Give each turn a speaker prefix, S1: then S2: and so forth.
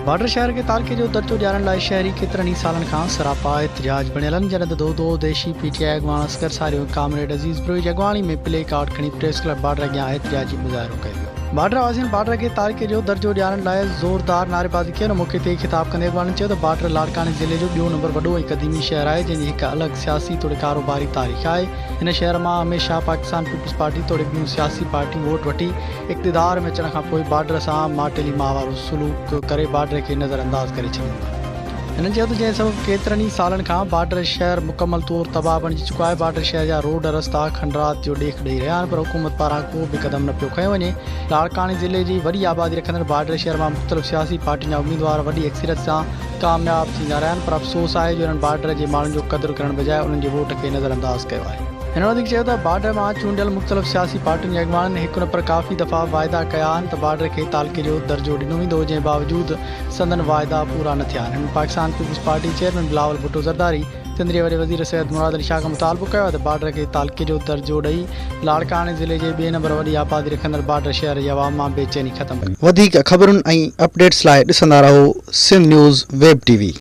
S1: Border शहर के तालके जो दर्जो ॾियारण लाइ शहरी केतिरनि ई सालनि खां सरापा एहतजाज बणियल आहिनि। जॾहिं त दो देशी PTI अॻवान असगर सारियो कामरेड अज़ीज़ ब्रोई जी अॻवाणी में प्ले कार्ड खणी प्रेस क्लब बॉर्डर अॻियां एहतजाजी मुज़ाहिरो कयो वियो। बॉर्डर वासियुनि बॉर्डर के तालके जो दर्जो ॾियारण लाइ ज़ोरदार नारेबाज़ी कई। मौक़े ते ख़िताब कंदे अॻवाननि चयो त बॉर्डर लाड़काने ज़िले जो ॿियों नंबर वॾो ऐं क़दीमी शहर आहे, जंहिंजी हिकु अलॻि सियासी तोड़े कारोबारी तारीख़ आहे। हिन शहर मां हमेशह पाकिस्तान पीपल्स पार्टी तोड़े ॿियूं सियासी पार्टियूं वोट वठी इक़्तिदार में अचण खां पोइ बॉर्डर सां माटेली माह वारो सलूक करे बॉर्डर खे नज़रअंदाज़ करे छॾियो आहे। हिननि चयो त जंहिं सबबु केतिरनि ई सालनि खां बॉर्डर शहर मुकमल तौर तबाह बणिजी चुको आहे। बॉर्डर शहर जा रोड रस्ता खंडरात जो ॾेख ॾेई रहिया आहिनि, पर हुकूमत पारां को बि क़दम न पियो खयो वञे। लाड़काने ज़िले जी वॾी आबादी रखंदड़ बॉर्डर शहर मां मुख़्तलिफ़ सियासी पार्टियुनि जा उम्मीदवार वॾी अक्सरियत सां कामयाब थींदा रहिया आहिनि, पर अफ़सोस आहे जो हिननि बॉर्डर जे माण्हुनि जो क़दुरु करण बजाए उन्हनि जे वोट खे नज़रअंदाज़ कयो आहे। हिन वधीक चयो त बॉर्डर मां चूंडियल मुख़्तलिफ़ सियासी पार्टियुनि जे अॻवाननि हिकु न पर काफ़ी दफ़ा वाइदा कया आहिनि त बॉर्डर खे तालके जो दर्जो ॾिनो वेंदो, जंहिं बावजूदि संदन वाइदा पूरा न थिया आहिनि। Pakistan Peoples party chairman Bilawal Bhutto Zardari Sindh जे वॾे वज़ीर सैयद मुराद अली शाह खां मुतालबो कयो आहे त बॉर्डर खे तालके जो दर्जो ॾेई लाड़काने ज़िले जे ॿिए नंबर वॾी आबादी रखंदड़ बॉर्डर शहर जे अवाम मां बेचैनी ख़तमु कई।
S2: वधीक ख़बरुनि ऐं अपडेट्स लाइ ॾिसंदा रहो सिंध न्यूज़ वेब TV।